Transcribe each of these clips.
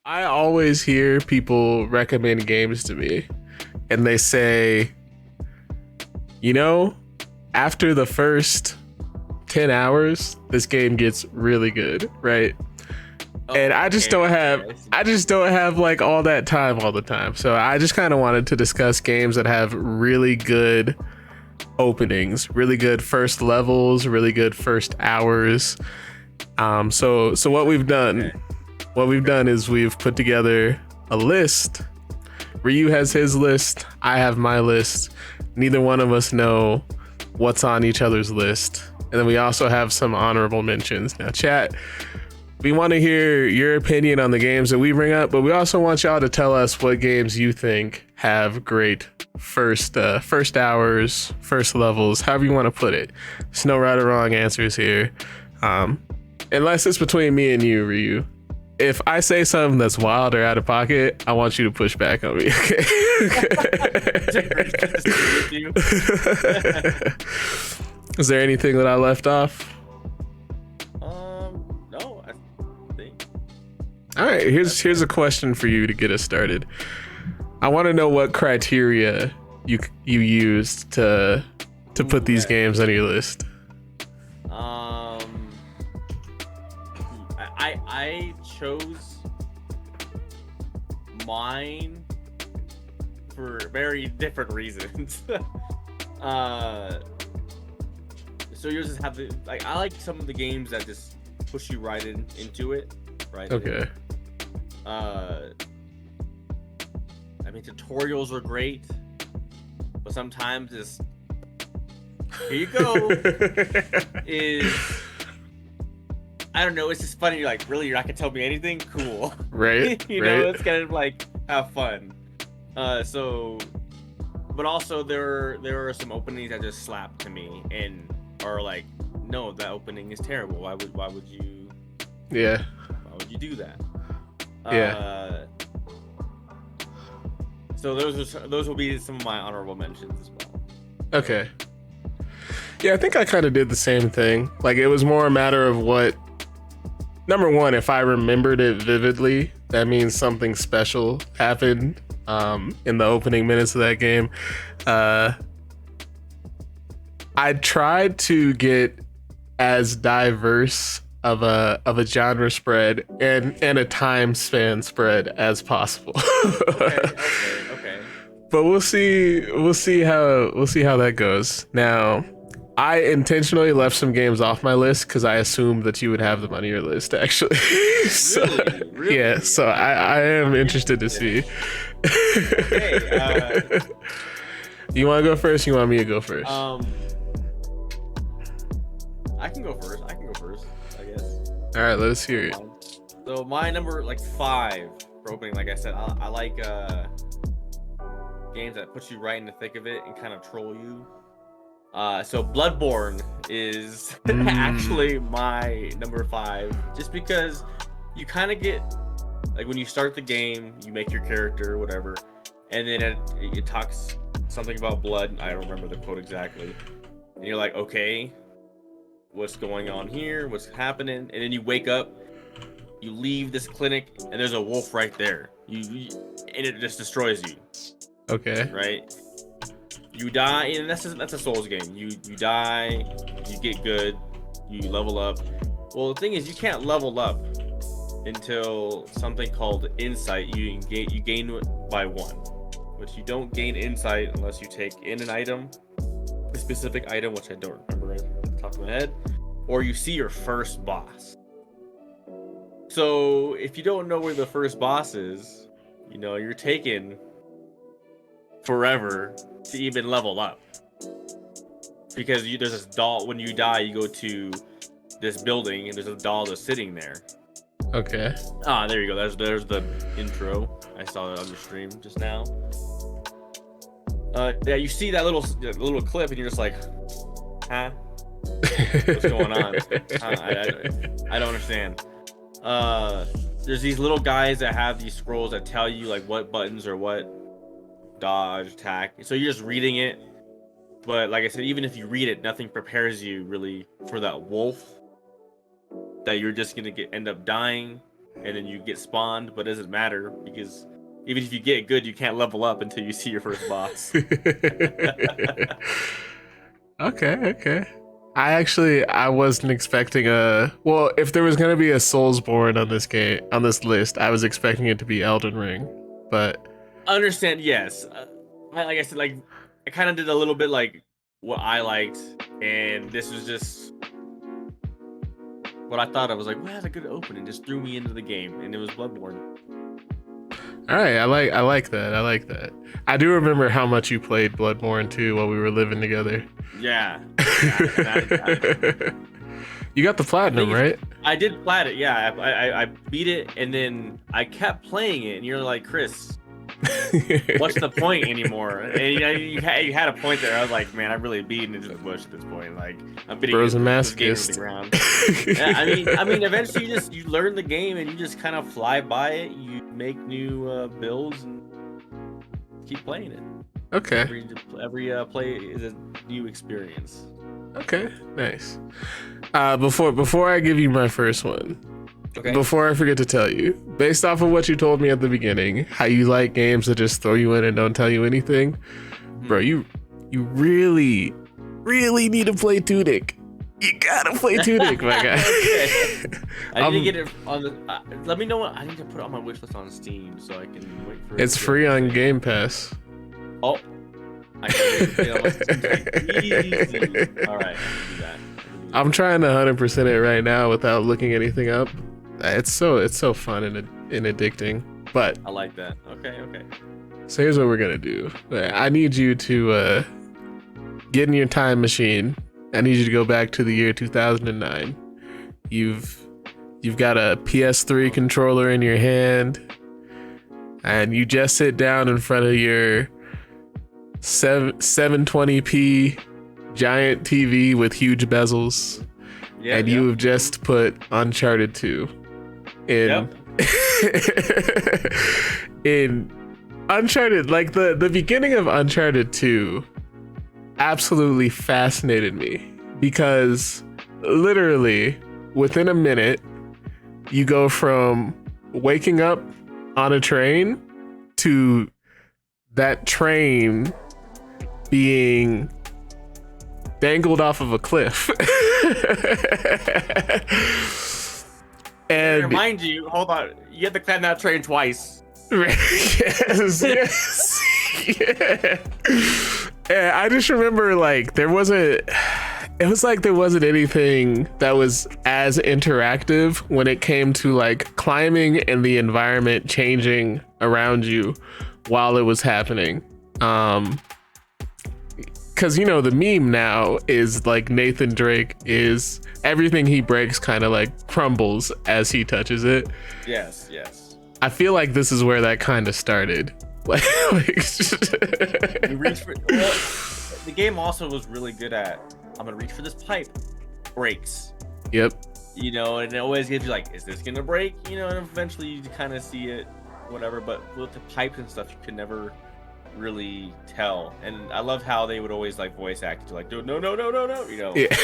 I always hear people recommend games to me, and they say, you know, after the first 10 hours, this game gets really good, right? And Oh, okay. I see. I just don't have like all that time all the time. So I just kind of wanted to discuss games that have really good openings, really good first levels, really good first hours. So Okay. what we've done is we've put together a list. Ryu has his list, I have my list. Neither one of us know what's on each other's list. And then we also have some honorable mentions. Now, chat, we want to hear your opinion on the games that we bring up, but we also want y'all to tell us what games you think have great first hours, first levels, however you want to put it. There's no right or wrong answers here, um, unless it's between me and you, Ryu. If I say something that's wild or out of pocket, I want you to push back on me. Disagree with you. Is there anything that I left off? No, I think All right, that's here's it. a question for you to get us started. I want to know what criteria you used to put these Okay. games on your list. Um, I chose mine for very different reasons. uh, so yours just have the like I like some of the games that just push you right into it, right in. Okay. Uh, I mean tutorials are great, but sometimes it's here you go is I don't know. It's just funny. You're like, really, you're not gonna tell me anything? Cool. Right, You know, right. it's kind of like have fun. So, but also there are some openings that just slap to me and are like, no, that opening is terrible. Yeah, Why would you do that? yeah. Uh, so those will be some of my honorable mentions as well. Okay. Yeah, I think I kind of did the same thing. Like it was more a matter of what number one, if I remembered it vividly, that means something special happened in the opening minutes of that game. Uh, I tried to get as diverse of a genre spread and a time span spread as possible. Okay. But we'll see how that goes. Now, I intentionally left some games off my list because I assumed that you would have them on your list, actually. So, yeah, Really. so I am I'm interested to interested. see. Okay. You want to go first? You want me to go first? Um, I can go first. I guess. All right, let us hear Don't it. mind. So my number like five for opening, like I said, I like games that put you right in the thick of it and kind of troll you. So Bloodborne is Mm, actually my number five, just because you kind of get like when you start the game, you make your character, whatever, and then it talks something about blood. I don't remember the quote exactly, and you're like, okay, what's going on here? What's happening? And then you wake up, you leave this clinic, and there's a wolf right there. And it just destroys you, okay. right? You die, and that's a Souls game. You die, you get good, you level up. Well, the thing is, you can't level up until something called insight. You gain by one, which you don't gain insight unless you take in an item, a specific item, which I don't remember right at the top of my head, or you see your first boss. So if you don't know where the first boss is, you know you're taking forever to even level up because there's this doll. When you die, you go to this building and there's a doll that's sitting there. Okay. Ah, there you go. There's the intro. I saw it on the stream just now. Yeah, you see that little clip and you're just like, huh? What's going on? I don't understand. Uh, there's these little guys that have these scrolls that tell you like what buttons or what dodge, attack. So you're just reading it. But like I said, even if you read it, nothing prepares you really for that wolf that you're just gonna end up dying. and then you get spawned, but it doesn't matter because even if you get good, you can't level up until you see your first boss. Okay. I wasn't expecting well, if there was gonna be a Soulsborne on this list, I was expecting it to be Elden Ring, but Understand? Yes. Like I said, like I kind of did a little bit like what I liked, and this was just what I thought. I was like, well, that's a good opening. Just threw me into the game, and it was Bloodborne. all right, I like that. I do remember how much you played Bloodborne too while we were living together. Yeah. You got the platinum, right? I did plat it. Yeah, I beat it, and then I kept playing it, and you're like, Chris, what's the point anymore? And you had a point there. I was like, man, I'm really beating into the bush at this point. Like, I'm beating Bro's a this game to masochist. the ground. Yeah, I mean, eventually you learn the game, and you just kind of fly by it. You make new builds and keep playing it. Okay. Every play is a new experience. Okay. Nice. Before I give you my first one, Okay. before I forget to tell you, based off of what you told me at the beginning, how you like games that just throw you in and don't tell you anything, bro, you really need to play Tunic. You gotta play Tunic, my guy. Okay. I need to get it on the. Let me know what I need to put it on my wish list on Steam so I can wait for it. It's free on Game Pass. Oh, I can easy. All right, I can do that. I'm trying to 100% it right now without looking anything up. It's so fun and addicting. But I like that. Okay. so here's what we're gonna do. I need you to get in your time machine. I need you to go back to the year 2009. You've got a PS3 controller in your hand, and you just sit down in front of your 720p giant TV with huge bezels, and you have just put Uncharted 2 in. In Uncharted, like the beginning of Uncharted 2 absolutely fascinated me because literally within a minute you go from waking up on a train to that train being dangled off of a cliff. And remind you, hold on, you have to climb that train twice. yes. Yeah, I just remember like there wasn't anything that was as interactive when it came to like climbing and the environment changing around you while it was happening. Because you know the meme now is like Nathan Drake is everything he breaks kind of like crumbles as he touches it. Yes. I feel like this is where that kind of started. You reach for, well, the game also was really good at I'm gonna reach for this pipe, breaks. Yep. You know, and it always gives you like, is this gonna break? You know, and eventually you kind of see it, whatever. But with the pipes and stuff, you could never really tell. And I love how they would always like voice act to like, no, you know. Yeah.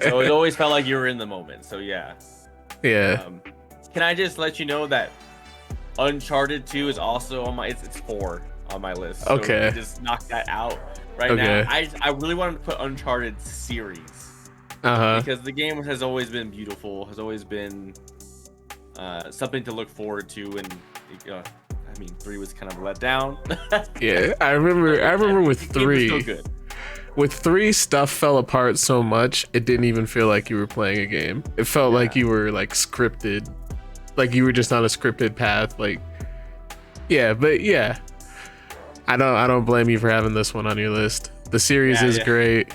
So it always felt like you were in the moment. So yeah. Can I just let you know that Uncharted 2 is also on my it's 4 on my list. So Okay. just knock that out right now. I really wanted to put Uncharted series. Because the game has always been beautiful, has always been something to look forward to, and I mean 3 was kind of let down. Yeah, I remember with 3. Still good. With 3, stuff fell apart so much it didn't even feel like you were playing a game. It felt like you were like scripted. Like you were just on a scripted path, like I don't blame you for having this one on your list. The series is great.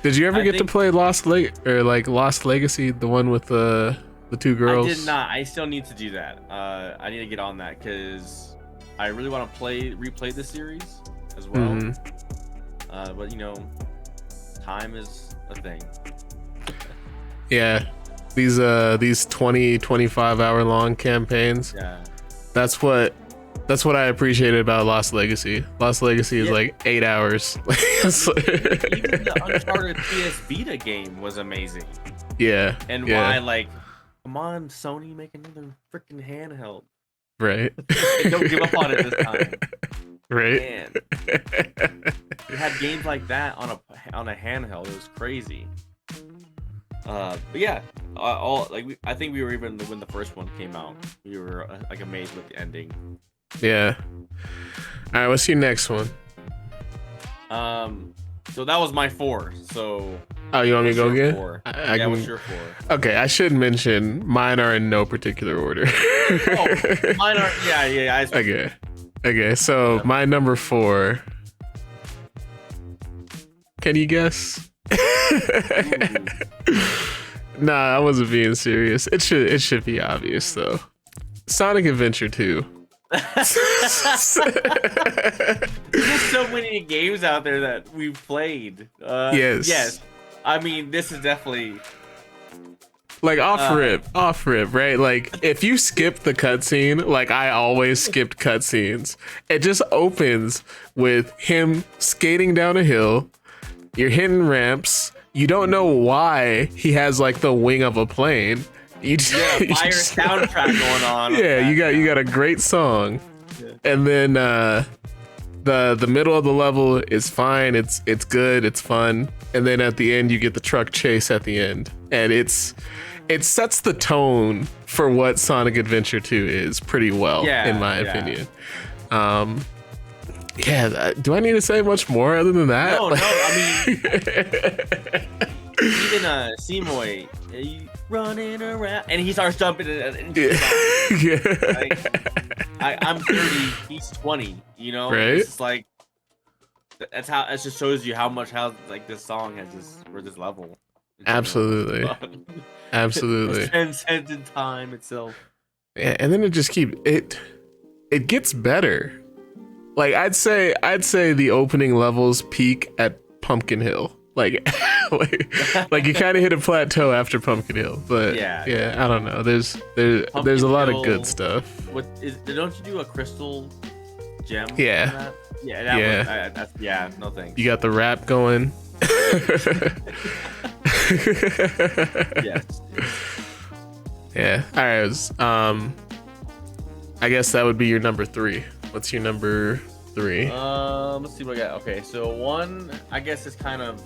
Did you ever get to play Lost Legacy, the one with the 2 girls? I did not. I still need to do that. I need to get on that because I really want to replay the series as well. But you know, time is a thing. Yeah. These 20-25 hour long campaigns. Yeah. That's what I appreciated about Lost Legacy. Lost Legacy is like 8 hours. Even the Uncharted PS Vita game was amazing. Yeah. And why like Come on, Sony, make another freaking handheld. Right. And don't give up on it this time. Right. Man, we had games like that on a handheld. It was crazy. But yeah, I think we were even when the first one came out, we were like amazed with the ending. Yeah. All right, what's your next one? So that was my 4. So Oh, you want me to go again? Yeah, what's your 4? Okay, I should mention mine are in no particular order. Oh, mine are. Yeah. Okay. So Yeah. my number 4. Can you guess? Nah, I wasn't being serious. It should be obvious though. Sonic Adventure 2. There's so many games out there that we've played. Yes. I mean, this is definitely like off rip, right? Like if you skip the cutscene, like I always skipped cutscenes, it just opens with him skating down a hill. You're hitting ramps. You don't know why he has like the wing of a plane. You just, fire soundtrack going on. Yeah, you got a great song, and then the middle of the level is fine. It's good. It's fun, and then at the end you get the truck chase at the end, and it sets the tone for what Sonic Adventure 2 is pretty well, in my opinion. Do I need to say much more other than that? No, I mean, even Seymour, running around, and he starts jumping. I'm 30, he's 20. You know, right? It's just like it just shows you how like this song has this level. Absolutely. It's transcended time itself. Yeah, and then it just it gets better. Like I'd say the opening levels peak at Pumpkin Hill. Like you kind of hit a plateau after Pumpkin Hill, but yeah, I don't know. There's a lot of good stuff. Don't you do a crystal gem? Yeah. No thanks. You got the rap going. Yes. Yeah. All right. I guess that would be your number 3. What's your number 3? Let's see what I got. Okay, so 1, I guess, is kind of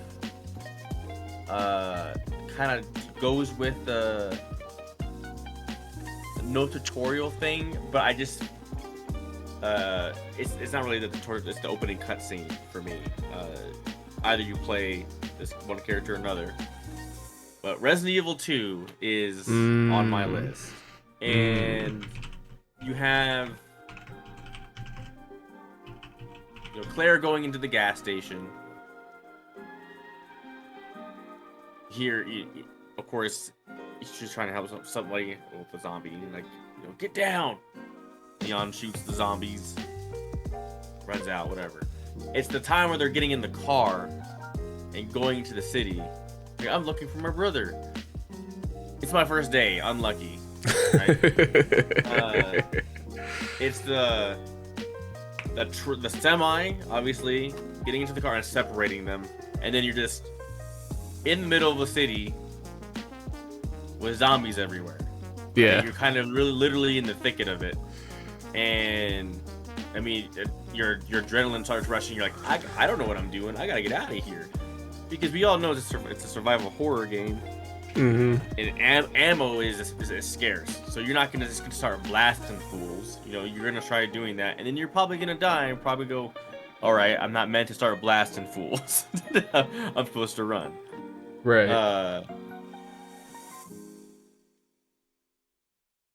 goes with the no tutorial thing, but I just it's not really the tutorial, it's the opening cutscene for me. Either you play this one character or another, but Resident Evil 2 is on my list, and you have Claire going into the gas station. Here, of course, she's trying to help somebody with the zombie. Like, get down. Leon shoots the zombies, runs out, whatever. It's the time where they're getting in the car and going to the city. Like, I'm looking for my brother. It's my first day. Unlucky. Right? It's the semi, obviously, getting into the car and separating them, and then you're just in the middle of a city with zombies everywhere. Yeah. And you're kind of really literally in the thicket of it. And I mean, your adrenaline starts rushing. You're like, I don't know what I'm doing. I gotta get out of here. Because we all know it's a survival horror game. Mm-hmm. And ammo is scarce. So you're not just gonna start blasting fools. You're gonna try doing that, and then you're probably gonna die and probably go, all right, I'm not meant to start blasting fools. I'm supposed to run. Right.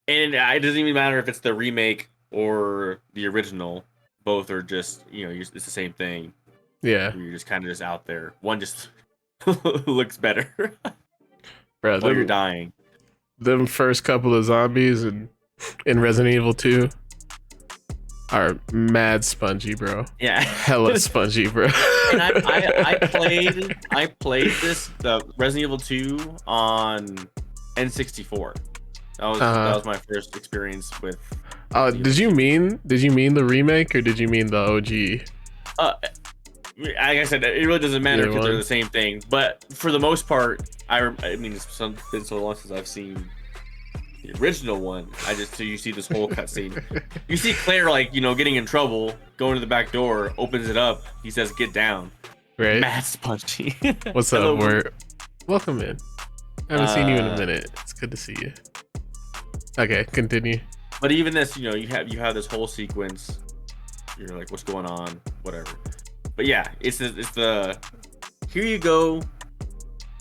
And it doesn't even matter if it's the remake or the original. Both are just, it's the same thing. Yeah. You're just kind of just out there. One just looks better. Bro, while you're dying. Them first couple of zombies in Resident Evil 2 are mad spongy, bro. Yeah. Hella spongy, bro. And I played this Resident Evil 2 on N64. That was my first experience with. Did you mean the remake or did you mean the OG? Like I said, it really doesn't matter because they're the same thing. But for the most part, I mean, it's been so long since I've seen The original one, so you see this whole cutscene. You see Claire like getting in trouble, going to the back door, opens it up. He says, "Get down." Right. Mad spongy. What's up, Word? Welcome in. I haven't seen you in a minute. It's good to see you. Okay, continue. But even this, you have this whole sequence. You're like, what's going on? Whatever. But yeah, it's the here you go.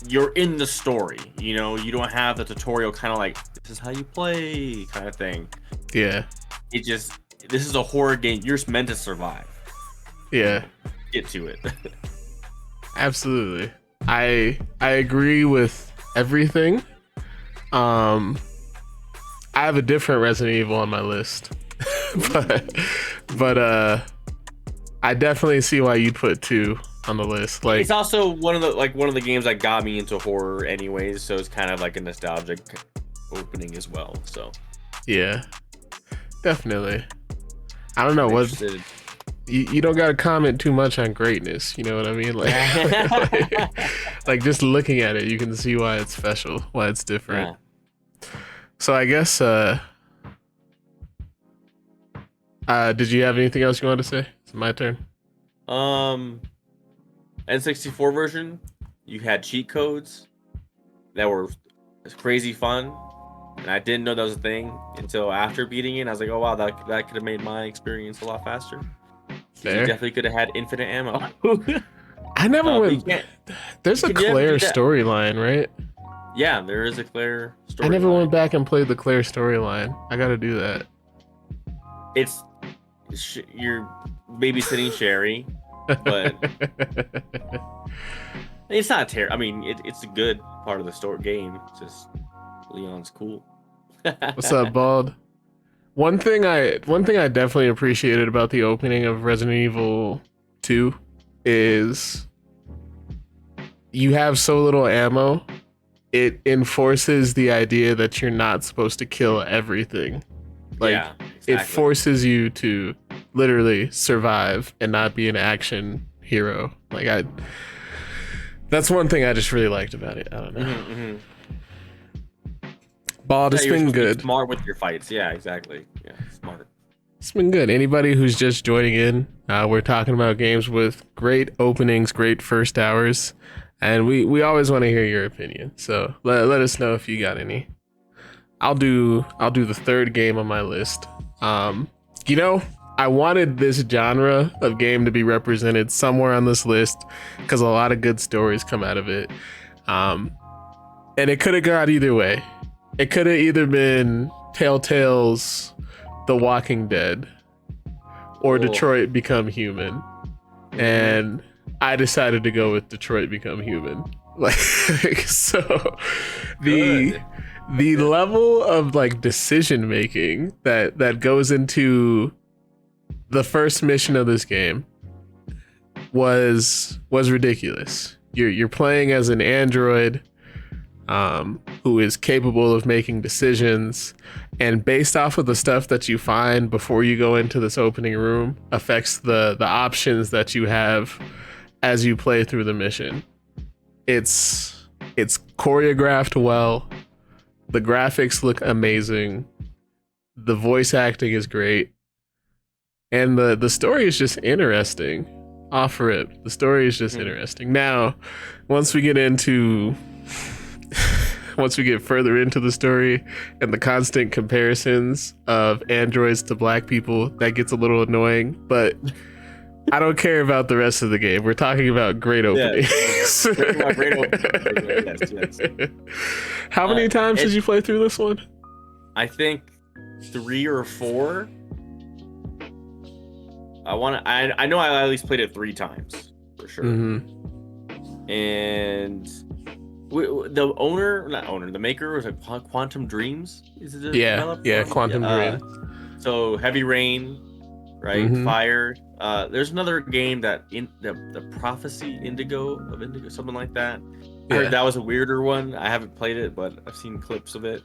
You're in the story. You don't have the tutorial kind of like this is how you play kind of thing. Yeah. This is a horror game. You're just meant to survive. Yeah. Get to it. Absolutely. I agree with everything. I have a different Resident Evil on my list. but I definitely see why you'd put 2 on the list. Like, it's also one of the games that got me into horror anyways, so it's kind of like a nostalgic opening as well. So yeah, definitely. I don't know what you don't gotta comment too much on greatness, you know what I mean? Like just looking at it, you can see why it's special, why it's different. Yeah. So I guess did you have anything else you wanted to say? It's my turn. N64 version, you had cheat codes that were crazy fun, and I didn't know that was a thing until after beating it. I was like, oh wow, that could have made my experience a lot faster. You definitely could have had infinite ammo. I never went. There's a Claire storyline, right? Yeah, there is a Claire storyline. I never went back and played the Claire storyline. I gotta do that. You're babysitting Sherry, but it's not terrible. I mean, it's a good part of the game. It's just Leon's cool. What's up, Bald? One thing I definitely appreciated about the opening of Resident Evil 2 is you have so little ammo. It enforces the idea that you're not supposed to kill everything. Like, yeah, exactly. It forces you to literally survive and not be an action hero. Like that's one thing I just really liked about it. I don't know. Mm-hmm. Bald, it's been good. Smart with your fights. Yeah, exactly. Yeah, smart. It's been good. Anybody who's just joining in, we're talking about games with great openings, great first hours, and we always want to hear your opinion. So let us know if you got any. I'll do the third game on my list. I wanted this genre of game to be represented somewhere on this list because a lot of good stories come out of it. And it could have gone either way. It could have either been Telltale's The Walking Dead or Detroit Become Human. And I decided to go with Detroit Become Human. So the level of decision making that goes into the first mission of this game was ridiculous. You're playing as an android who is capable of making decisions, and based off of the stuff that you find before you go into this opening room affects the options that you have as you play through the mission. It's choreographed well. The graphics look amazing. The voice acting is great. And the story is just interesting. Off rip. The story is just interesting. Now, once we get further into the story and the constant comparisons of androids to black people, that gets a little annoying, but I don't care about the rest of the game. We're talking about great openings. Yeah, great openings. Yes. How many times did you play through this one? I think 3 or 4. I know I at least played it 3 times for sure. Mm-hmm. And the maker was Quantum Dreams. Is it? Yeah, Quantum Dreams. So Heavy Rain, right? Mm-hmm. Fire. There's another game that the Prophecy Indigo, something like that. I heard that was a weirder one. I haven't played it, but I've seen clips of it.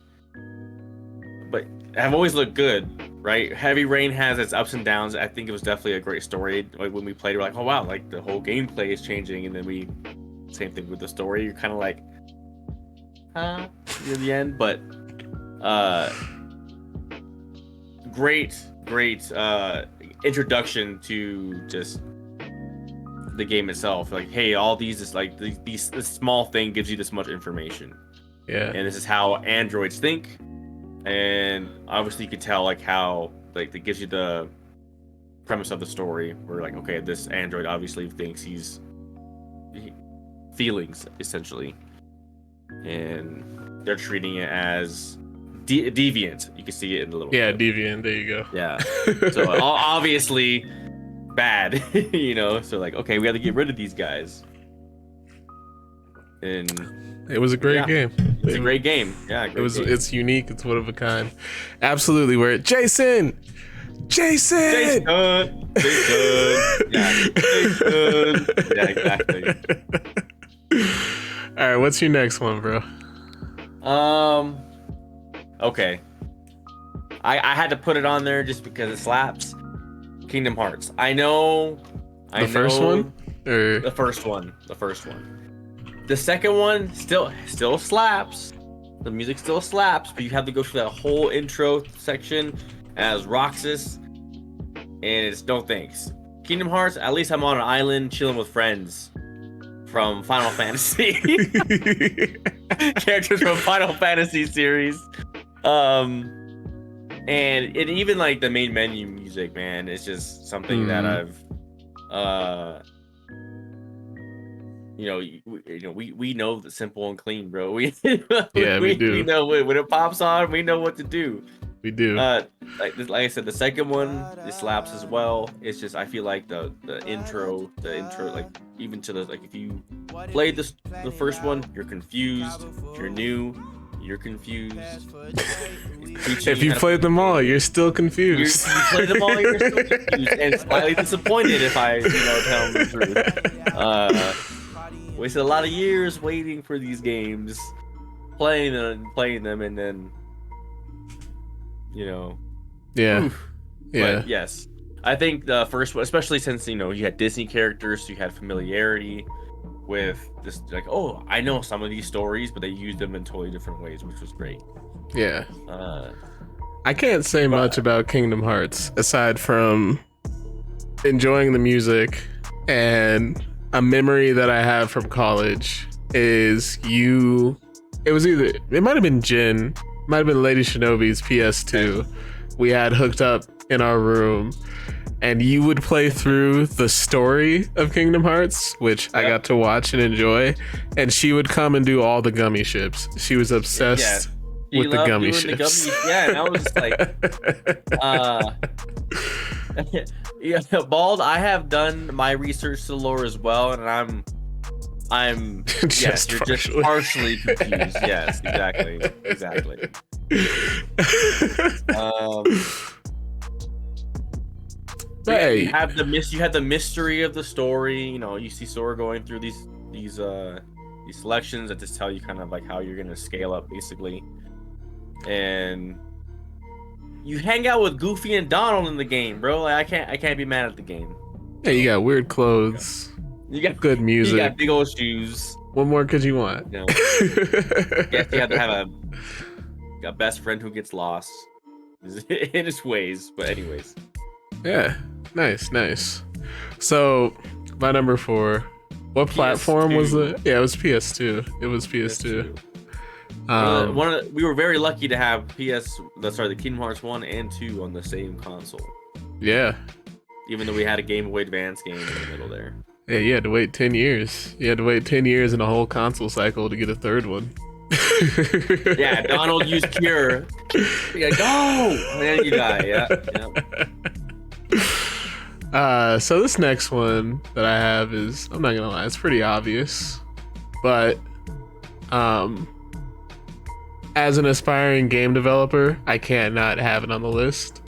But have always looked good, right? Heavy Rain has its ups and downs. I think it was definitely a great story. Like when we played, we're like, oh wow, like the whole gameplay is changing, and then same thing with the story. You're kind of like, near the end, but great introduction to just the game itself. Like, hey, all these is like this small thing gives you this much information. Yeah. And this is how androids think. And obviously you could tell like how like it gives you the premise of the story where like, okay, this android obviously thinks he's feelings essentially. And they're treating it as deviant. You can see it in the little clip. Deviant. There you go. Yeah. So obviously bad, you know. So like, okay, we have to get rid of these guys. And it was a great game. It's a great game. Yeah, it was. Game. It's unique. It's one of a kind. Absolutely. Where Jason. Yeah, Jason. Yeah, exactly. All right, what's your next one, bro? Okay. I had to put it on there just because it slaps. Kingdom Hearts. I know. The first one? Or... The first one. The second one still slaps. The music still slaps, but you have to go through that whole intro section as Roxas, and it's no thanks. Kingdom Hearts, at least I'm on an island chilling with friends from Final Fantasy. Characters from Final Fantasy series. And it even like the main menu music, man, it's just something that I've we know the simple and clean, bro. We do. We know when it pops on, we know what to do. We do. Like I said, the second one, it slaps as well. It's just I feel like the intro, like even to the like if you played the first one, you're confused. If you're new, you're confused. If you played them all, you're still confused. You played them all, you're still confused and slightly disappointed if I tell them the truth. Wasted a lot of years waiting for these games, playing them, and then yeah. Oof. Yeah. But yes, I think the first one, especially since you had Disney characters, so you had familiarity with this. Like, oh, I know some of these stories, but they used them in totally different ways, which was great. Yeah. I can't say much about Kingdom Hearts aside from enjoying the music, and a memory that I have from college is it might have been Jin, might have been Lady Shinobi's PS2 we had hooked up in our room, and you would play through the story of Kingdom Hearts, which I got to watch and enjoy, and she would come and do all the gummy ships. She was obsessed with the gummy ships. Yeah, and I was just like yeah, Bald, I have done my research to the lore as well, and I'm yes, you're just partially confused. Yes, exactly. Hey, you had the mystery of the story. You see Sora going through these selections that just tell you kind of like how you're gonna scale up, basically, and you hang out with Goofy and Donald in the game, bro. Like I can't be mad at the game. Yeah, you got weird clothes. You got good music. You got big old shoes. What more could you want? Yes, you have to have a best friend who gets lost in his ways. But anyways. Yeah, nice. So my number 4. What platform was it? Yeah, it was PS2. PS2. We were very lucky to have the Kingdom Hearts 1 and 2 on the same console. Yeah. Even though we had a Game Boy Advance game in the middle there. Yeah, you had to wait 10 years. You had to wait 10 years in a whole console cycle to get a third one. Yeah, Donald used Cure. You gotta go! And then you die, yeah. So this next one that I have is, I'm not gonna lie, it's pretty obvious. But, as an aspiring game developer, I can't not have it on the list.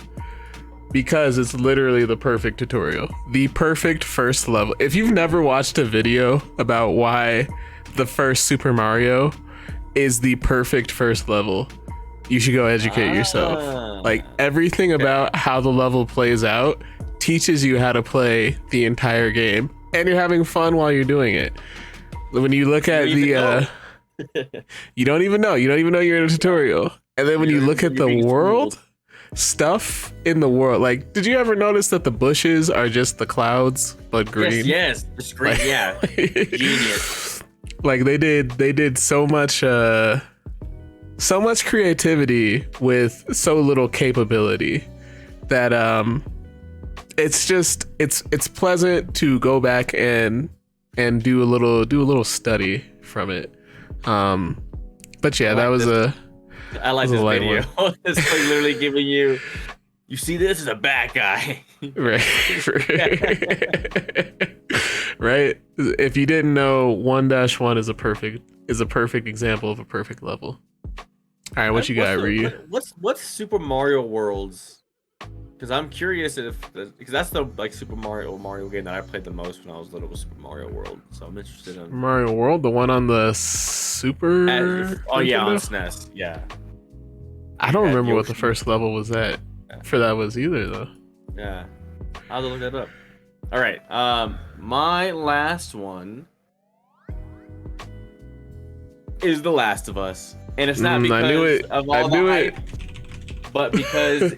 Because it's literally the perfect tutorial. The perfect first level. If you've never watched a video about why the first Super Mario is the perfect first level, you should go educate yourself. Like, everything about how the level plays out teaches you how to play the entire game. And you're having fun while you're doing it. When you look at you don't even know you're in a tutorial. And then when you look at You're the being world, schooled. stuff in the world, like, did you ever notice that the bushes are just the clouds but green? Yes, the screen, Like- yeah, genius. Like they did so much creativity with so little capability that it's pleasant to go back and do a little study from it. But yeah, that was I like That was this a light video. It's like literally giving you. You see, this is a bad guy. right. Right. If you didn't know, 1-1 is a perfect example of a perfect level. All right, what you got, Ryu? What's Super Mario World's? Because I'm curious because that's the like Super Mario game that I played the most when I was little, was Super Mario World. So I'm interested in Mario World, the one on the Super. Oh yeah, on Nintendo? SNES. Yeah. I don't had remember what the Yoshi. first level was at for that was either though. Yeah. I'll have to look that up. All right. My last one is The Last of Us, and it's not because I knew it. of I all knew the it. hype, but because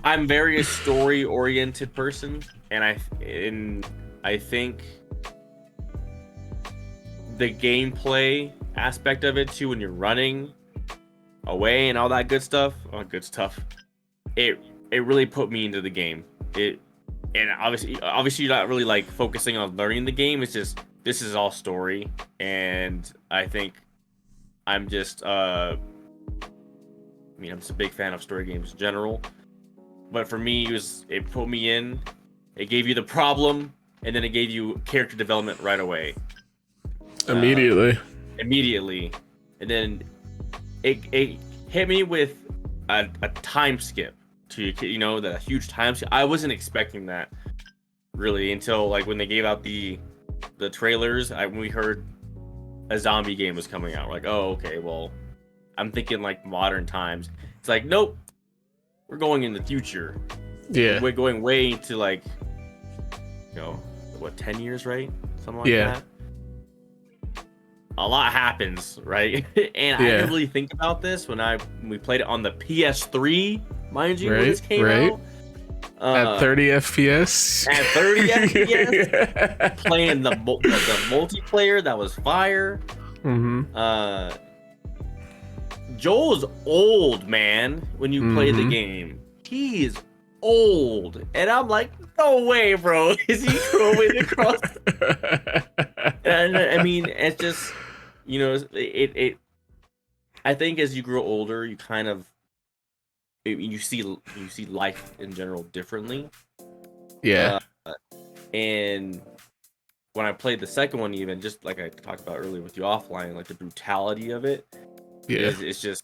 I'm very a story-oriented person, and I think the gameplay aspect of it too, when you're running away and all that good stuff, it really put me into the game. And obviously you're not really like focusing on learning the game. It's just, this is all story, and I think I'm just I'm just a big fan of story games in general. But for me, it put me in. It gave you the problem, and then it gave you character development right away. Immediately. And then it hit me with a time skip to, the huge time skip. I wasn't expecting that really until like when they gave out the trailers. When we heard a zombie game was coming out, we're like, oh, okay, well, I'm thinking like modern times. It's like, nope, we're going in the future. Yeah. We're going way to like, 10 years, right? Something like that. A lot happens, right? And I didn't really think about this when we played it on the PS3, mind you, when this came out. At 30 FPS. At 30 FPS, playing the multiplayer, that was fire. Mm-hmm. Joel's old, man. When you play the game, he is old, and I'm like, no way, bro. Is he going across? And I mean, it's just, I think as you grow older, you kind of you see life in general differently. Yeah. And when I played the second one, even just like I talked about earlier with you offline, like the brutality of it, it's just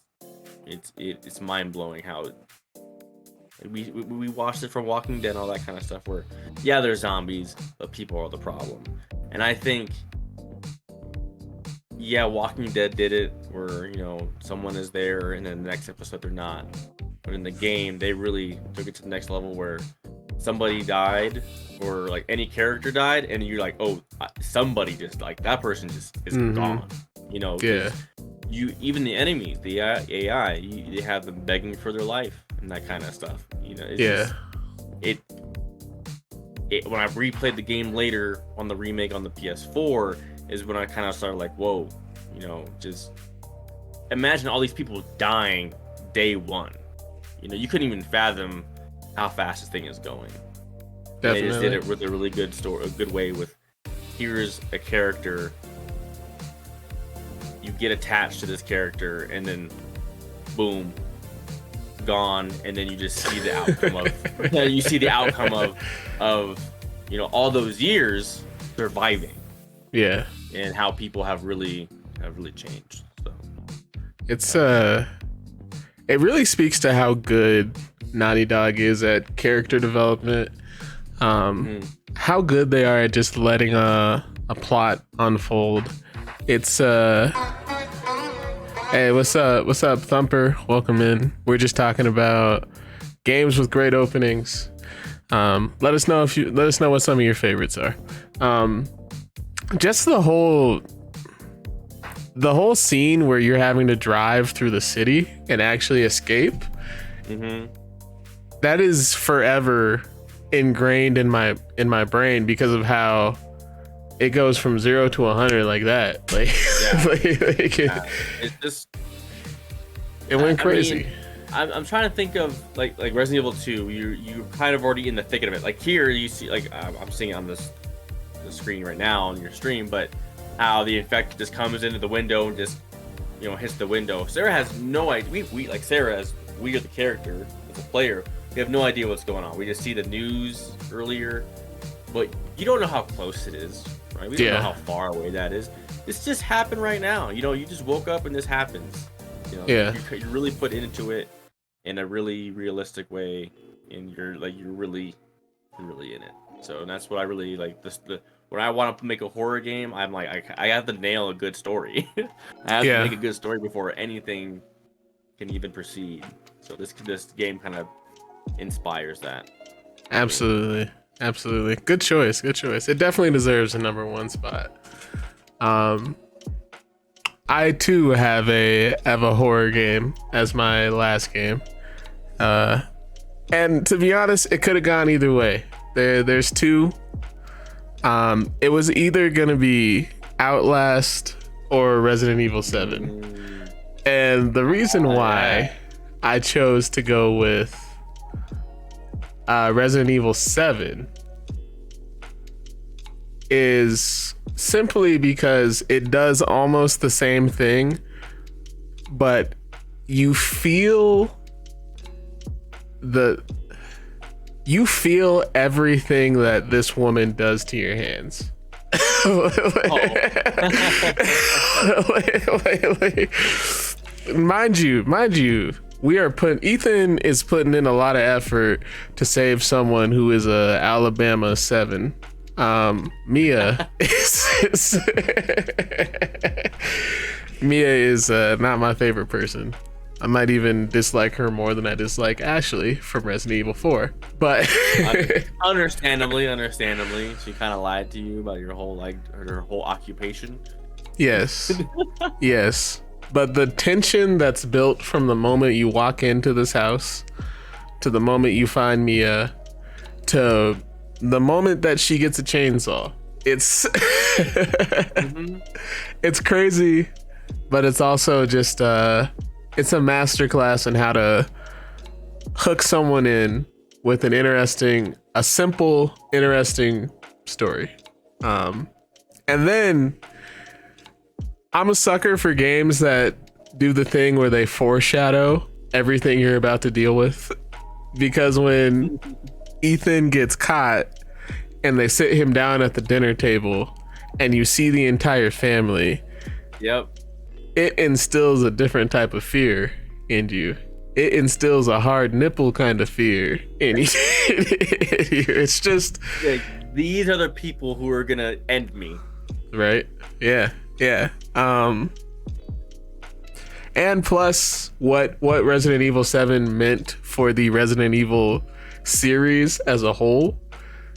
it's mind blowing how we watched it from Walking Dead and all that kind of stuff. Where there's zombies, but people are the problem. And I think Walking Dead did it where someone is there and then the next episode they're not. But in the game, they really took it to the next level where somebody died or like any character died, and you're like, oh, somebody just like that person just is gone. You even the enemies, the AI, they have them begging for their life and that kind of stuff. Just, when I replayed the game later on the remake on the PS4 is when I kind of started like, whoa, just imagine all these people dying day one. You couldn't even fathom how fast this thing is going. Definitely. And they just did it with a really good story, a good way with, here's a character, you get attached to this character, and then boom, gone, and then you just see the outcome of all those years surviving. Yeah. And how people have really changed. So it's it really speaks to how good Naughty Dog is at character development. How good they are at just letting a plot unfold. It's hey, what's up, Thumper? Welcome in. We're just talking about games with great openings. Let us know what some of your favorites are. Just the whole the whole scene where you're having to drive through the city and actually escape, that is forever ingrained in my brain because of how it goes from 0 to 100 like that. Like, It's just it went crazy. mean, I'm trying to think of like Resident Evil 2. You're kind of already in the thick of it. Like here, you see like I'm seeing it on the screen right now on your stream, but how the infected just comes into the window and just hits the window. Sarah has no idea. We like Sarah as we are the character as a player. We have no idea what's going on. We just see the news earlier, but you don't know how close it is, right? We don't know how far away that is. This just happened right now. You just woke up and this happens. You're really put into it in a really realistic way, and you're really in it. So that's what I really like. When I want to make a horror game, I'm like I have to nail a good story. I have to make a good story before anything can even proceed. So this game kind of inspires that. Absolutely. Good choice. It definitely deserves a number 1 spot. I too have a horror game as my last game. And to be honest, it could have gone either way. There's 2. It was either gonna be Outlast or Resident Evil 7. And the reason why I chose to go with Resident Evil 7 is simply because it does almost the same thing, but you feel everything that this woman does to your hands. Mind you, Ethan is putting in a lot of effort to save someone who is a Alabama 7. Mia is not my favorite person. I might even dislike her more than I dislike Ashley from Resident Evil 4. But understandably, she kind of lied to you about your whole her whole occupation. Yes. But the tension that's built from the moment you walk into this house to the moment you find Mia to the moment that she gets a chainsaw, it's it's crazy, but it's also just it's a masterclass in how to hook someone in with a simple, interesting story. And then I'm a sucker for games that do the thing where they foreshadow everything you're about to deal with. Because when Ethan gets caught and they sit him down at the dinner table and you see the entire family, it instills a different type of fear in you. It instills a hard nipple kind of fear in you. It's just these are the people who are gonna end me. Right? Yeah. And plus what Resident Evil 7 meant for the Resident Evil series as a whole,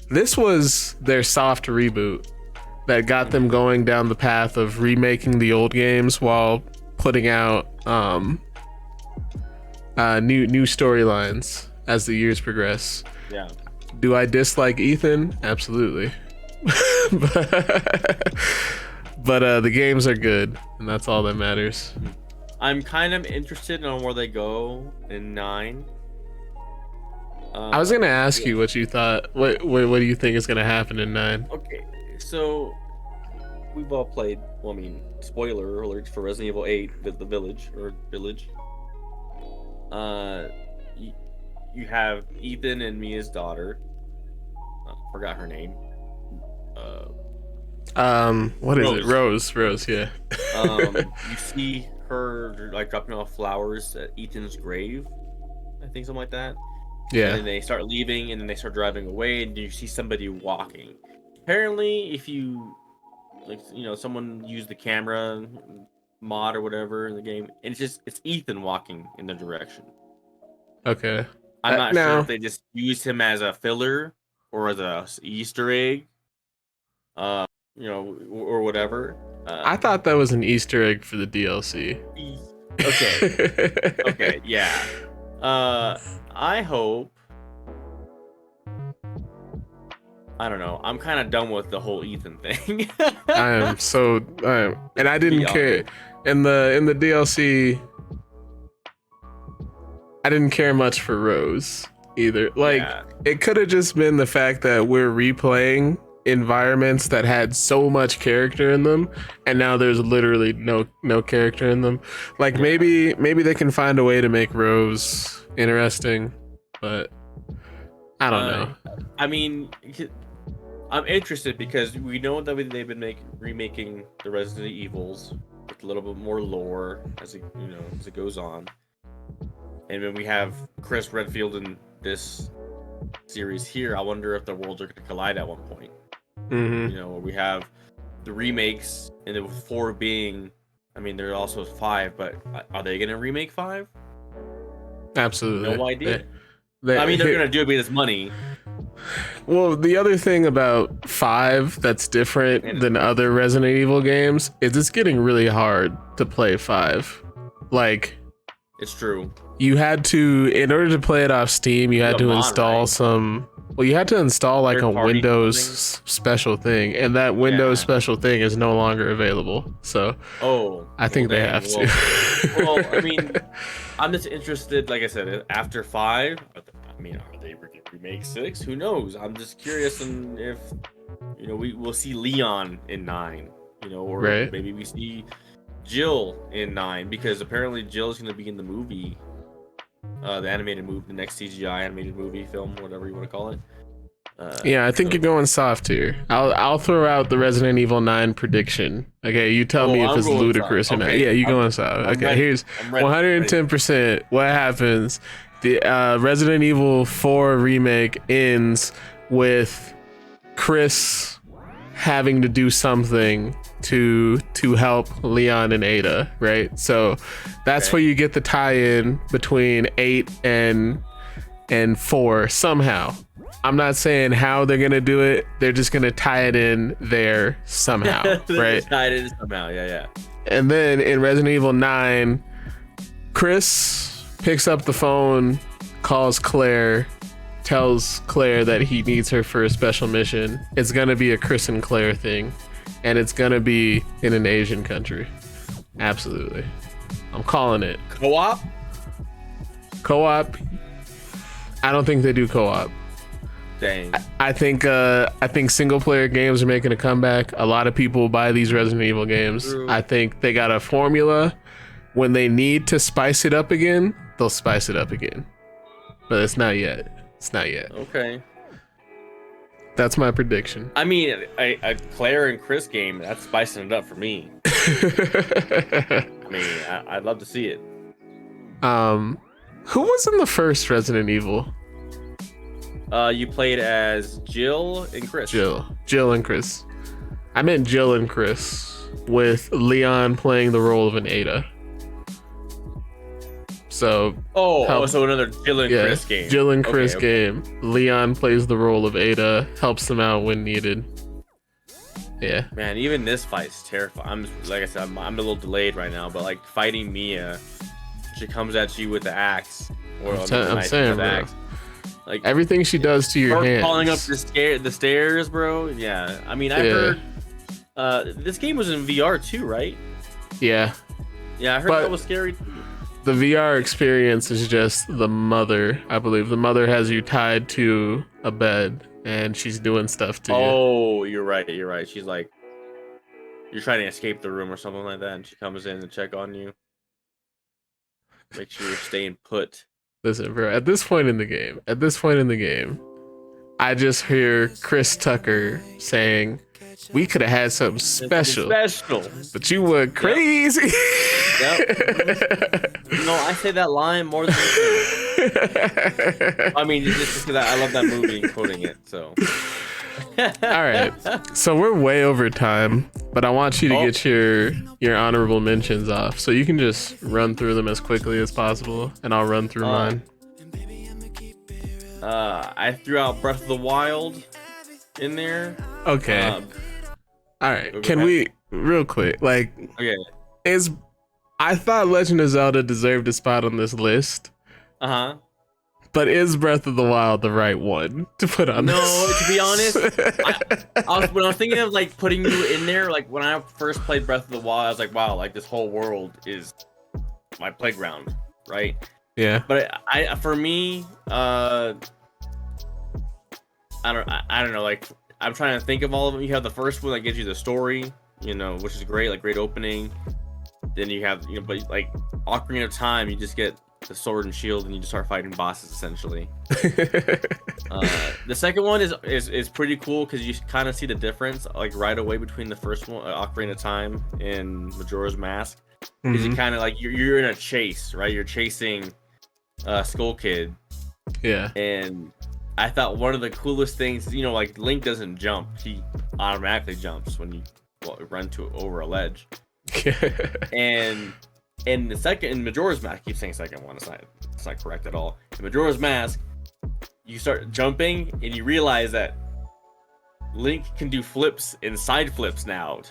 this was their soft reboot that got them going down the path of remaking the old games while putting out new storylines as the years progress. Yeah. Do I dislike Ethan? Absolutely. But the games are good, and that's all that matters. I'm kind of interested in where they go in 9. I was gonna ask you what you thought. What do you think is gonna happen in 9? Okay, so we've all played. Well, I mean, spoiler alert for Resident Evil 8, the village. You have Ethan and Mia's daughter. Forgot her name. What is it? Rose, yeah. You see her like dropping off flowers at Ethan's grave, I think, something like that. Yeah. And then they start leaving, and then they start driving away, and you see somebody walking. Apparently, if you someone used the camera mod or whatever in the game, and it's Ethan walking in the direction. Okay. I'm not sure if they just used him as a filler or as a Easter egg, or whatever. I thought that was an Easter egg for the DLC. Okay. Okay. Yeah. I hope. I don't know. I'm kind of done with the whole Ethan thing. And I didn't care in the DLC. I didn't care much for Rose either. Like, it could have just been the fact that we're replaying environments that had so much character in them, and now there's literally no character in them. Like, maybe they can find a way to make Rose interesting, but I don't know. I mean, I'm interested because we know that they've been remaking the Resident Evils with a little bit more lore as it goes on. And then we have Chris Redfield in this series here. I wonder if the worlds are going to collide at one point. Mm-hmm. You know, we have the remakes, and the 4 being, I mean, there are also 5, but are they going to remake 5? Absolutely. No idea. I mean, they're going to do it because money. Well, the other thing about 5 that's different than other Resident Evil games is it's getting really hard to play 5. Like, it's true. You had to, in order to play it off Steam, you had to install some. Well, you had to install like a Windows special thing, and that Windows special thing is no longer available. So, I think they have to. Well, I mean, I'm just interested. Like I said, after 5, I mean, are they going to remake 6? Who knows? I'm just curious, and if we'll see Leon in 9, or maybe we see Jill in 9, because apparently Jill's going to be in the movie. The animated movie, the next CGI animated movie, film, whatever you want to call it. I think you're going soft here. I'll throw out the Resident Evil 9 prediction. Okay, you tell me if it's ludicrous or not. Yeah, you going soft. Okay, here's 110%. What happens? The Resident Evil 4 remake ends with Chris having to do something to help Leon and Ada, right? So that's where you get the tie-in between 8 and 4 somehow. I'm not saying how they're gonna do it. They're just gonna tie it in there somehow, right? Tie it in somehow, yeah. And then in Resident Evil 9, Chris picks up the phone, calls Claire, tells Claire that he needs her for a special mission. It's gonna be a Chris and Claire thing, and it's gonna be in an Asian country. Absolutely, I'm calling it. Co-op. I don't think they do co-op. Dang. I think single player games are making a comeback. A lot of people buy these Resident Evil games. True. I think they got a formula. When they need to spice it up again, they'll spice it up again. But it's not yet. Okay. That's my prediction. I mean, a Claire and Chris game, that's spicing it up for me. I mean, I'd love to see it. Who was in the first Resident Evil? You played as Jill and Chris. Jill and Chris. I meant Jill and Chris, with Leon playing the role of an Ada. So so another Jill and Chris game. Jill and Chris game. Leon plays the role of Ada, helps them out when needed. Yeah. Man, even this fight's terrifying. Like I said, I'm a little delayed right now, but like fighting Mia, she comes at you with the axe. I'm saying, bro. Axe. Like everything she does to your hands. Falling up the stairs, bro. Yeah. I mean, I heard this game was in VR too, right? Yeah. Yeah, I heard that was scary too. The VR experience is just the mother. I believe the mother has you tied to a bed and she's doing stuff to you. Oh, you're right. She's like, you're trying to escape the room or something like that, and she comes in to check on you. Make sure you're staying put. Listen, bro, at this point in the game, I just hear Chris Tucker saying, we could have had something special. But you were crazy. Yep. No, I say that line more than I mean, just because I love that movie and quoting it, so. All right. So we're way over time, but I want you to get your honorable mentions off. So you can just run through them as quickly as possible, and I'll run through mine. I threw out Breath of the Wild in there. Okay. All right. Can we real quick, like, Okay. is I thought Legend of Zelda deserved a spot on this list, Uh-huh. but is Breath of the Wild the right one to put on No, this? to be honest, when I was thinking of like putting you in there, like when I first played Breath of the Wild, I was like, wow, like this whole world is my playground, right? Yeah. But for me, I don't know, like I'm trying to think of all of them. You have the first one that gives you the story, you know, which is great, like great opening. Then you have, you know, but like Ocarina of Time, you just get the sword and shield and you just start fighting bosses essentially. The second one is pretty cool because you kind of see the difference like right away between the first one, Ocarina of Time, and Majora's Mask. Because you kind of like you're in a chase, right? You're chasing Skull Kid. Yeah. And I thought one of the coolest things, you know, like Link doesn't jump; he automatically jumps when you run over a ledge. And in the second, in Majora's Mask, I keep saying second one. It's not correct at all. In Majora's Mask, you start jumping and you realize that Link can do flips and side flips now.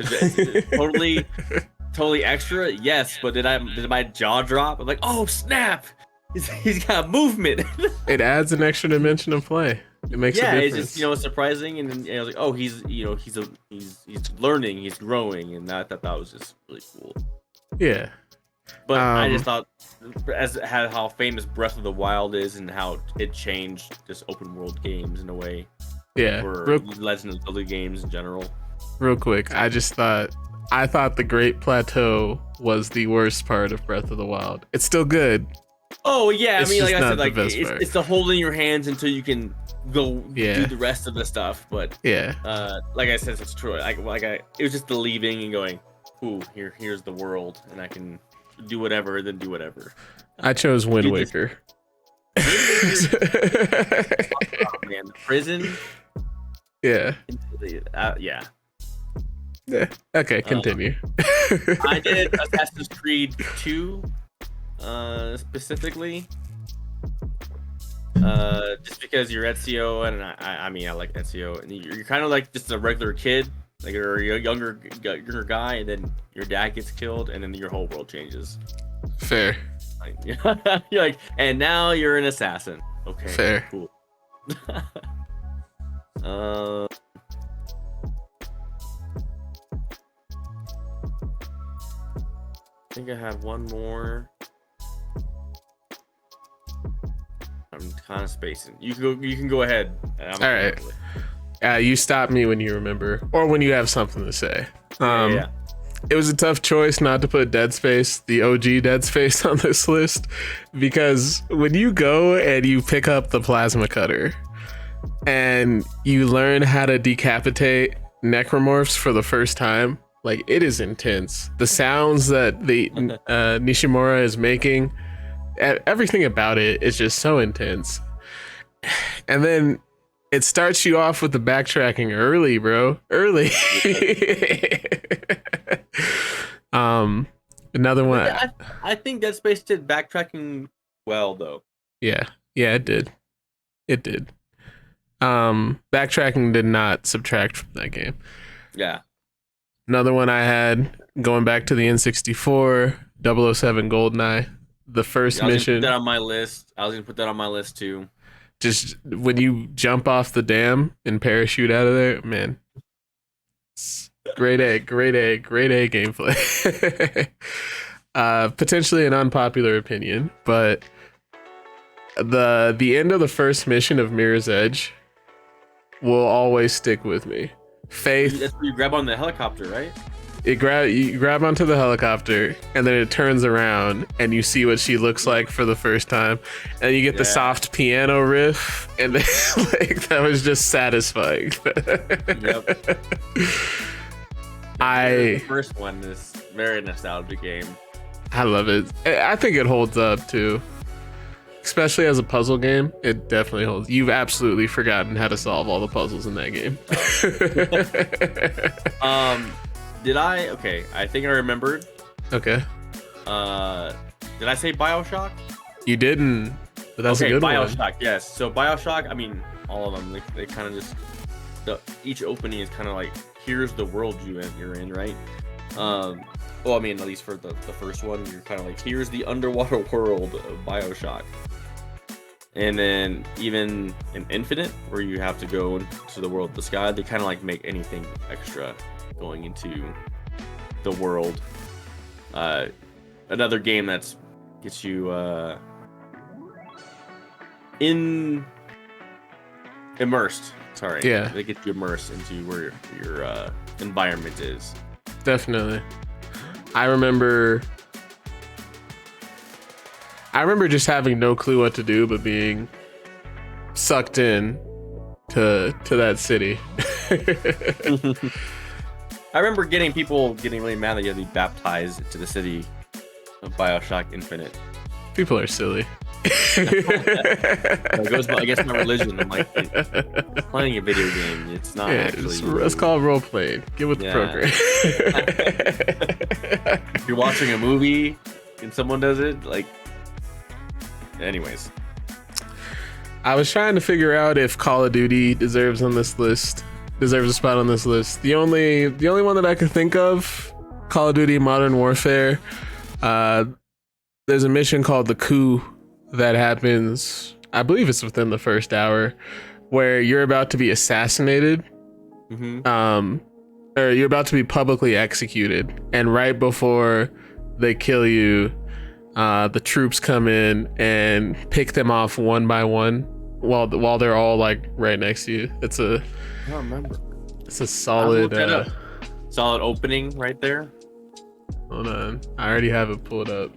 Totally extra. Yes, but did my jaw drop? I'm like, oh snap! He's got movement. It adds an extra dimension of play. It makes a difference. It's just, you know, surprising, and then I was like, oh, he's learning, he's growing, and I thought that was just really cool. Yeah. But I just thought, how famous Breath of the Wild is, and how it changed just open world games in a way. Yeah. Or Legend of Zelda games in general. Real quick, I thought the Great Plateau was the worst part of Breath of the Wild. It's still good. Oh yeah, It's I mean, like just I not said, like the best part. it's the holding your hands until you can go do the rest of the stuff. But yeah, like I said, it's true. It was just the leaving and going, ooh, here's the world, and I can do whatever, then do whatever. I chose Wind Waker. Oh, man, the prison. Yeah. Yeah. Yeah. Okay, continue. I did Assassin's Creed 2, specifically. Just because you're Ezio, and I mean, I like Ezio, and you're kind of like just a regular kid, like you're a younger guy, and then your dad gets killed, and then your whole world changes. Fair. Like, you're like, and now you're an assassin. Okay. Fair. Cool. I think I had one more. I'm kind of spacing. You can go ahead. All right. You stop me when you remember, or when you have something to say. Yeah. It was a tough choice not to put Dead Space, the OG Dead Space, on this list, because when you go and you pick up the plasma cutter and you learn how to decapitate necromorphs for the first time, like, it is intense. The sounds that the Nishimura is making, everything about it is just so intense. And then it starts you off with the backtracking early, bro. Early. Another one. I think Dead Space did backtracking well, though. Yeah, it did. It did. Backtracking did not subtract from that game. Yeah. Another one I had, going back to the N64, 007 GoldenEye. The first mission. I was gonna put that on my list too. Just when you jump off the dam and parachute out of there, man. Great A gameplay. Potentially an unpopular opinion, but the end of the first mission of Mirror's Edge will always stick with me. Faith. That's where you grab on the helicopter, right? You grab onto the helicopter, and then it turns around, and you see what she looks like for the first time, and you get the soft piano riff, and then, like, that was just satisfying. Yep. The first one is very nostalgic game. I love it. I think it holds up too, especially as a puzzle game. It definitely holds. You've absolutely forgotten how to solve all the puzzles in that game. Did I? Okay, I think I remembered. Okay. Did I say BioShock? You didn't, but that's a good BioShock, one. yes. So BioShock, I mean, all of them, they kind of just, each opening is kind of like, here's the world you're in, right? Well, I mean, at least for the first one, you're kind of like, here's the underwater world of BioShock. And then even in Infinite, where you have to go into the world of the sky, they kind of like make anything extra going into the world. Another game that's gets you immersed. Sorry. Yeah. They get you immersed into where your environment is. Definitely. I remember just having no clue what to do but being sucked in to that city. I remember people getting really mad that you had to be baptized into the city of BioShock Infinite. People are silly. It goes by, I guess, my religion. I'm like, playing a video game. It's not actually. It's called role playing. Get with the program. If you're watching a movie and someone does it, like. Anyways, I was trying to figure out if Call of Duty deserves a spot on this list. The only one that I could think of, Call of Duty Modern Warfare. There's a mission called the Coup that happens, I believe it's within the first hour, where you're about to be assassinated. Or you're about to be publicly executed, and right before they kill you, the troops come in and pick them off one by one while they're all like right next to you. I don't remember. It's a solid solid opening right there. Hold on, I already have it pulled up.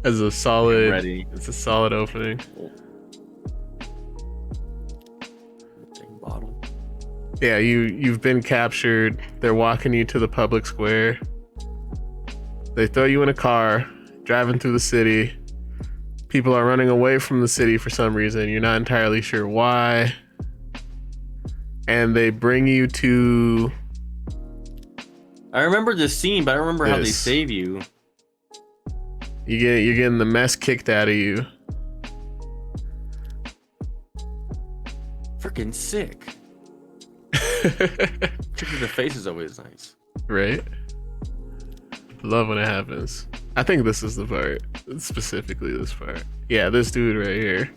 As a solid, it's a solid opening. Bottle. Yeah, you've been captured. They're walking you to the public square. They throw you in a car, driving through the city. People are running away from the city for some reason. You're not entirely sure why. And they bring you to... I remember this scene, but I don't remember how they save you. You're getting the mess kicked out of you. Freaking sick. Trick the face is always nice. Right? Love when it happens. I think this is the part. Specifically this part. Yeah, this dude right here.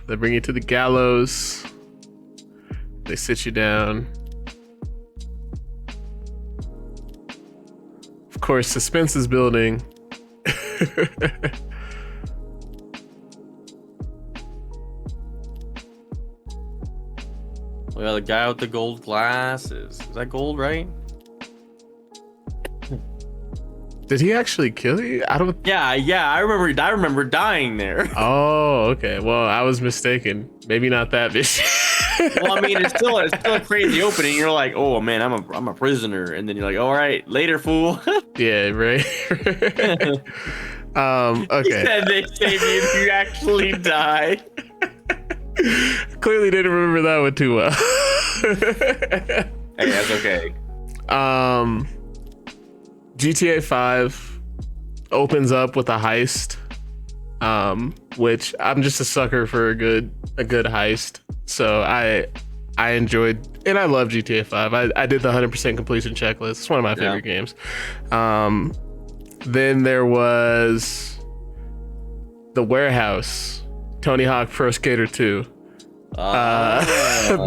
They bring you to the gallows. They sit you down. Of course, suspense is building. Well, the guy with the gold glasses. Is that gold, right? Did he actually kill you? I don't. Yeah. I remember dying there. Oh, okay. Well, I was mistaken. Maybe not that bitch. Well, I mean, it's still a crazy opening. You're like, oh man, I'm a prisoner, and then you're like, all right, later, fool. Yeah, right. Okay. He said they save you if you actually die. Clearly didn't remember that one too well. Hey, that's okay. GTA 5 opens up with a heist, which I'm just a sucker for a good heist. So I enjoyed, and I love GTA 5. I did the 100% completion checklist. It's one of my favorite games. Then there was the Warehouse, Tony Hawk Pro Skater 2.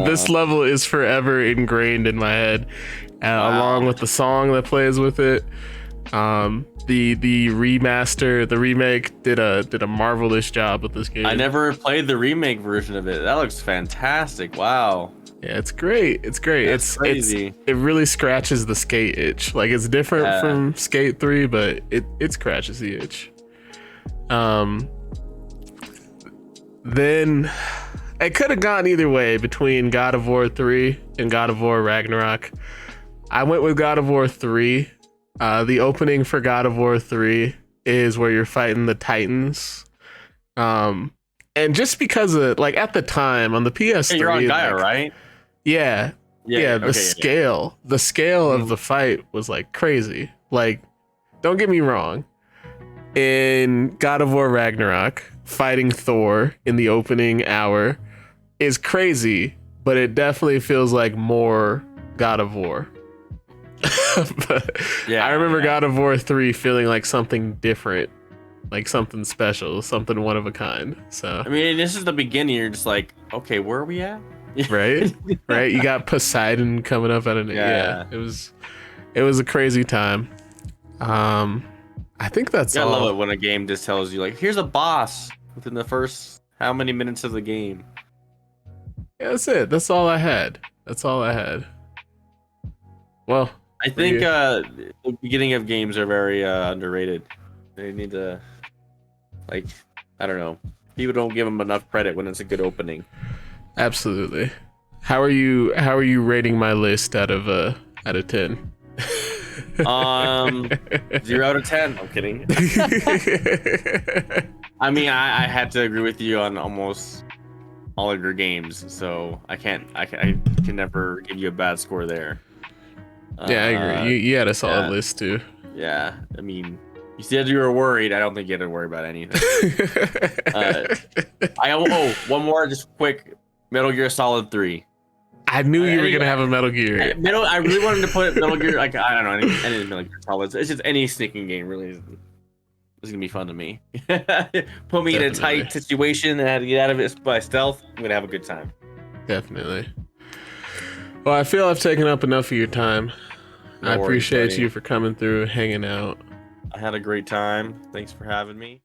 This level is forever ingrained in my head, along with the song that plays with it. The remake did a marvelous job with this game. I never played the remake version of it. That looks fantastic. Wow. Yeah, it's great. It's great. That's crazy. It really scratches the skate itch. Like, it's different from Skate 3, but it scratches the itch. Then it could have gone either way between God of War 3 and God of War Ragnarok. I went with God of War 3. The opening for God of War 3 is where you're fighting the Titans. And just because of, like, at the time on the PS3, you're on Gaia, like, right? Yeah. The scale of the fight was like crazy. Like, don't get me wrong. In God of War Ragnarok, fighting Thor in the opening hour is crazy, but it definitely feels like more God of War. But Yeah, I remember God of War 3 feeling like something different, like something special, something one of a kind. So I mean, this is the beginning. You're just like, okay, where are we at? right, right. You got Poseidon coming up at Yeah. It was a crazy time. I think that's I all. love it when a game just tells you like, here's a boss within the first how many minutes of the game. Yeah, that's it. That's all I had. That's all I had. Well, I think the beginning of games are very underrated. They need to, like, I don't know. People don't give them enough credit when it's a good opening. absolutely. How are you rating my list out of 10? 0 out of 10. I'm kidding. I mean, I had to agree with you on almost all of your games, so I can never give you a bad score there. Yeah, I agree. You had a solid list too. Yeah, I mean, you said you were worried. I don't think you had to worry about anything. One more, just quick. Metal Gear Solid 3. I knew you were gonna have a Metal Gear. I really wanted to put Metal Gear. Like, I don't know, any Metal Gear Solid. It's just any sneaking game. Really, it's gonna be fun to me. Put me in a tight situation and I had to get out of it by stealth. I'm gonna have a good time. Definitely. Well, I feel I've taken up enough of your time. I appreciate you for coming through, hanging out. I had a great time. Thanks for having me.